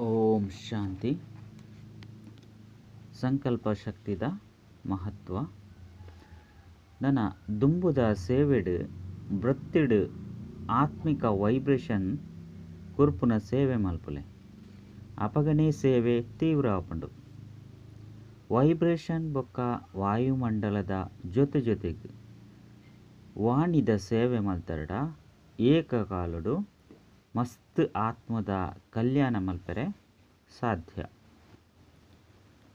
ಓಂ ಶಾಂತಿ. ಸಂಕಲ್ಪ ಶಕ್ತಿದ ಮಹತ್ವ. ನನ್ನ ದುಂಬುದ ಸೇವೆಡ್ ವೃತ್ತಿಡ್ ಆತ್ಮಿಕ ವೈಬ್ರೇಷನ್ ಕುರ್ಪುನ ಸೇವೆ ಮಲ್ಪುಲೆ ಅಪಗನೇ ಸೇವೆ ತೀವ್ರ ಆಪುಂಡು. ವೈಬ್ರೇಷನ್ ಬೊಕ್ಕ ವಾಯುಮಂಡಲದ ಜೊತೆಗೆ ವಾಣಿದ ಸೇವೆ ಮಲ್ತರಡ ಏಕಕಾಲುಡು ಮಸ್ತ್ ಆತ್ಮದ ಕಲ್ಯಾಣ ಮಲ್ಪರೆ ಸಾಧ್ಯ.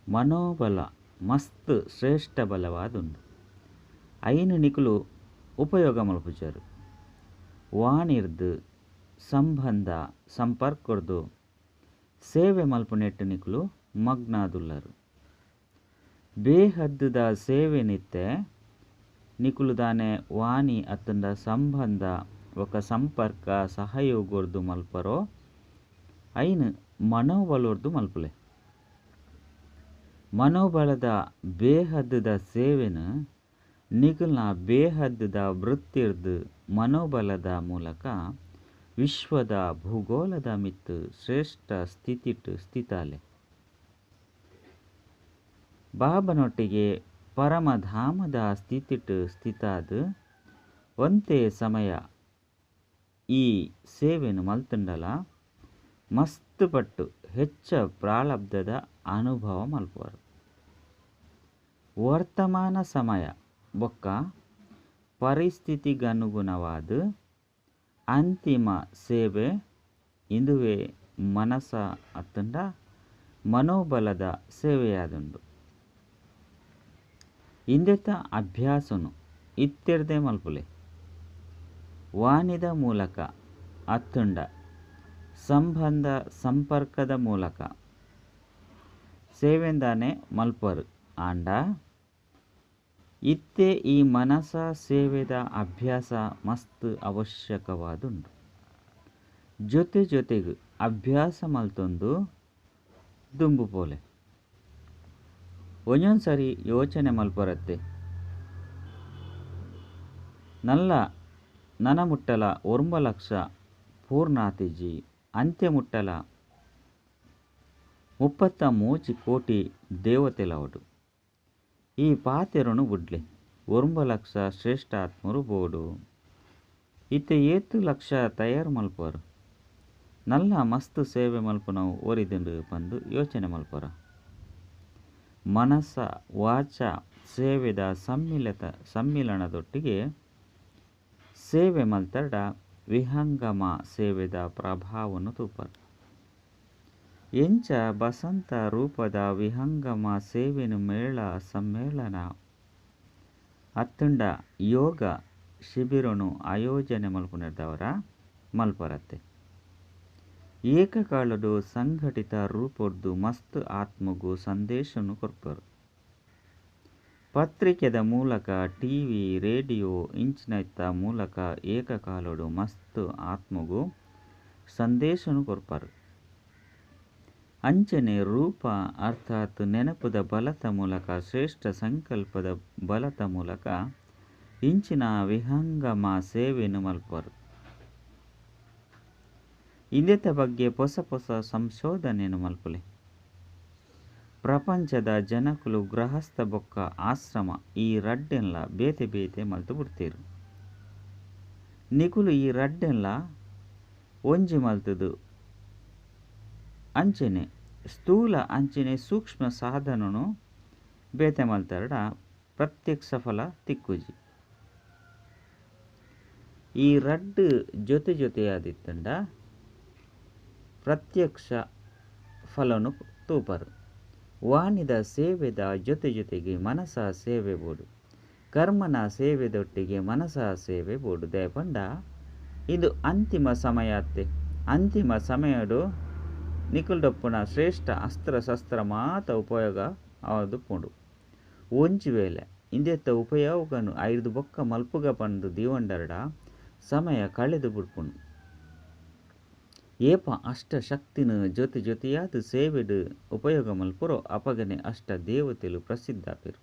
ಮನೋಬಲ ಮಸ್ತ್ ಶ್ರೇಷ್ಠ ಬಲವಾದುಂಡು. ಐನು ನಿಕುಲು ಉಪಯೋಗ ಮಲ್ಪುಜರು. ವಾಣಿರ್ದು ಸಂಬಂಧ ಸಂಪರ್ಕರ್ದು ಸೇವೆ ಮಲ್ಪುನೆಟ್ಟು ನಿಕುಲು ಮಗ್ನಾದುಲ್ಲರು. ಬೇಹದ್ದುದ ಸೇವೆ ನಿತ್ತೆ ನಿಕುಲು ದಾನೆ ವಾಣಿ ಅತ್ತಂದ ಸಂಬಂಧ ఒక ಸಂಪರ್ಕ ಸಹಯೋಗರ್ದು ಮಲ್ಪರೋ ಐನು ಮನೋಬಲರ್ದು ಮಲ್ಪುಲೆ. ಮನೋಬಲದ ಬೇಹದ್ದುದ ಸೇವೆನು ನಿಕುಲ್ನ ಬೇಹದ್ದುದ ವೃತ್ತಿರ್ದು ಮನೋಬಲದ ಮೂಲಕ ವಿಶ್ವದ ಭೂಗೋಳದ ಮಿತ್ತು ಶ್ರೇಷ್ಠ ಸ್ಥಿತಿಟ್ ಸ್ಥಿತಾಲೆ. ಬಾಬನೊಟ್ಟಿಗೆ ಪರಮಧಾಮದ ಸ್ಥಿತಿಟ್ ಸ್ಥಿತಾದು ಒಂದೇ ಸಮಯ ಈ ಸೇವೆನು ಮಲ್ತುಂಡಲ ಮಸ್ತ್ ಪಟ್ಟು ಹೆಚ್ಚ ಪ್ರಾರಬ್ಧದ ಅನುಭವ ಮಲ್ಪುವರು. ವರ್ತಮಾನ ಸಮಯ ಬೊಕ್ಕ ಪರಿಸ್ಥಿತಿಗನುಗುಣವಾದ ಅಂತಿಮ ಸೇವೆ ಇಂದುವೆ ಮನಸ ಅತ್ತುಂಡ ಮನೋಬಲದ ಸೇವೆಯಾದುಂಡು. ಇಂದೆತ ಅಭ್ಯಾಸನು ಇತ್ತೆರ್ದೆ ಮಲ್ಪುಲೆ. ವಾಣಿದ ಮೂಲಕ ಅತ್ತುಂಡ ಸಂಬಂಧ ಸಂಪರ್ಕದ ಮೂಲಕ ಸೇವೆಂದಾನೆ ಮಲ್ಪರು ಆಂಡ ಇತ್ತೆ ಈ ಮನಸ ಸೇವೆದ ಅಭ್ಯಾಸ ಮಸ್ತ್ ಅವಶ್ಯಕವಾದುಂಡು. ಜೊತೆಗೆ ಅಭ್ಯಾಸ ಮಲ್ತೊಂದು ದುಂಬು ಪೋಲೆ ಒಂದೊಂದ್ಸರಿ ಯೋಚನೆ ಮಲ್ಪರತ್ತೆ. ನನ ಮುಟ್ಟಲ 1 ಲಕ್ಷ ಪೂರ್ಣಾತಿಜಿ ಅಂತ್ಯ ಮುಟ್ಟಲ 33 ಕೋಟಿ ದೇವತೆಲವಡು. ಈ ಪಾತೆರನು ಬುಡ್ಲೆ 1 ಲಕ್ಷ ಶ್ರೇಷ್ಠಾತ್ಮರು ಬೋಡು. ಇತ್ತೆ 7 ಲಕ್ಷ ತಯಾರು ಮಲ್ಪರು. ನಲ್ಲ ಮಸ್ತ್ ಸೇವೆ ಮಲ್ಪನವು ಒರಿದಿಂಡು ಬಂದು ಯೋಚನೆ ಮಲ್ಪರ. ಮನಸ ವಾಚ ಸೇವೆದ ಸಮ್ಮಿಲನದೊಟ್ಟಿಗೆ ಸೇವೆ ಮಲ್ತಡ ವಿಹಂಗಮ ಸೇವೆದ ಪ್ರಭಾವವನ್ನು ತೂಪರು. ಎಂಚ ಬಸಂತ ರೂಪದ ವಿಹಂಗಮ ಸೇವೆನು ಮೇಳ ಸಮ್ಮೇಳನ ಅತ್ತುಂಡ ಯೋಗ ಶಿಬಿರನು ಆಯೋಜನೆ ಮಲ್ಪುನಿರ್ದವರ ಮಲ್ಪರತ್ತೆ. ಏಕಕಾಲಡು ಸಂಘಟಿತ ರೂಪದ್ದು ಮಸ್ತ್ ಆತ್ಮಗೂ ಸಂದೇಶನು ಕೊರ್ಪರು. ಪತ್ರಿಕೆದ ಮೂಲಕ ಟಿವಿ ರೇಡಿಯೋ ಇಂಚಿನೈತ ಮೂಲಕ ಏಕಕಾಲಡು ಮಸ್ತ್ ಆತ್ಮಗೂ ಸಂದೇಶನು ಕೊರ್ಪರು. ಅಂಚನೆ ರೂಪ ಅರ್ಥಾತ್ ನೆನಪುದ ಬಲತ ಮೂಲಕ ಶ್ರೇಷ್ಠ ಸಂಕಲ್ಪದ ಬಲತ ಮೂಲಕ ಇಂಚಿನ ವಿಹಂಗಮ ಸೇವೆನು ಮಲ್ಪರು. ಇಂದೆತ ಬಗ್ಗೆ ಹೊಸ ಸಂಶೋಧನೆಯನ್ನು ಮಲ್ಪುಲೆ. ಪ್ರಪಂಚದ ಜನಕುಲು ಗೃಹಸ್ಥ ಬೊಕ್ಕ ಆಶ್ರಮ ಈ ರಡ್ಡೆನ್ಲ ಬೇತೆ ಮಲ್ತು ಬಿಡ್ತೀರು. ನಿಕುಲು ಈ ರಡ್ಡೆನ್ಲ ಒಂಜಿ ಮಲ್ತುದು ಅಂಚನೆ ಸ್ಥೂಲ ಅಂಚನೆ ಸೂಕ್ಷ್ಮ ಸಾಧನನು ಬೇತೆ ಮಲ್ತರಡ ಪ್ರತ್ಯಕ್ಷ ಫಲ ತಿಕ್ಕುಜಿ. ಈ ರಡ್ಡು ಜೊತೆಯಾದಿತ್ತಂಡ ಪ್ರತ್ಯಕ್ಷ ಫಲನು ತೂಪರು. ವಾಣಿದ ಸೇವೆದ ಜೊತೆಗೆ ಮನಸ ಸೇವೆ ಬೋಡು. ಕರ್ಮನ ಸೇವೆದೊಟ್ಟಿಗೆ ಮನಸ ಸೇವೆ ಬೋಡು ದಯಪಂಡ ಇದು ಅಂತಿಮ ಸಮಯ ಅತ್ತೆ. ಅಂತಿಮ ಸಮಯಡು ನಿಕುಲ್ಡಪ್ಪುನ ಶ್ರೇಷ್ಠ ಅಸ್ತ್ರ ಶಸ್ತ್ರ ಮಾತ ಉಪಯೋಗ ಅವದು ಪುಂಡು. ಒಂಜಿ ವೇಳೆ ಇಂದೆತ್ತ ಉಪಯೋಗನು ಐದು ಬೊಕ್ಕ ಮಲ್ಪುಗ ಪಂಡು ದೀವಂಡರಡ ಸಮಯ ಕಳೆದು ಬಿಡ್ಪುಂಡು. ಏಪ ಅಷ್ಟ ಶಕ್ತಿನ ಜೊತೆಯಾದ ಸೇವೆಡು ಉಪಯೋಗ ಮಲ್ಪುರೋ ಅಪಗನೆ ಅಷ್ಟ ದೇವತೆಲು ಪ್ರಸಿದ್ಧಾಪಿರು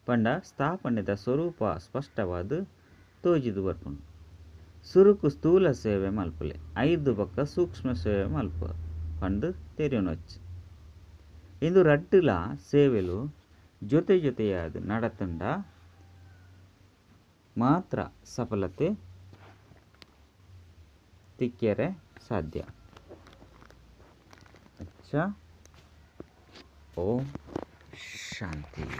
ಪಂಡ ಸ್ಥಾಪನೆದ ಸ್ವರೂಪ ಸ್ಪಷ್ಟವಾದ ತೋಜಿದು ಬರ್ಪುಂಡು. ಸುರುಕು ಸ್ಥೂಲ ಸೇವೆ ಮಲ್ಪುಲೆ 5 ಬೊಕ್ಕ ಸೂಕ್ಷ್ಮ ಸೇವೆ ಮಲ್ಪುವ. ಪಂದು ತೆರೆಯೊನೊಚ್ಚು. ಇಂದು ರಡ್ಡುಲ ಸೇವೆಲು ಜೊತೆ ಜೊತೆಯಾದ ನಡತಂಡ ಮಾತ್ರ ಸಫಲತೆ ತಿಕ್ಕೆರೆ ಸಾಧ್ಯ. ಅಚ್ಚಾ, ಓಂ ಶಾಂತಿ.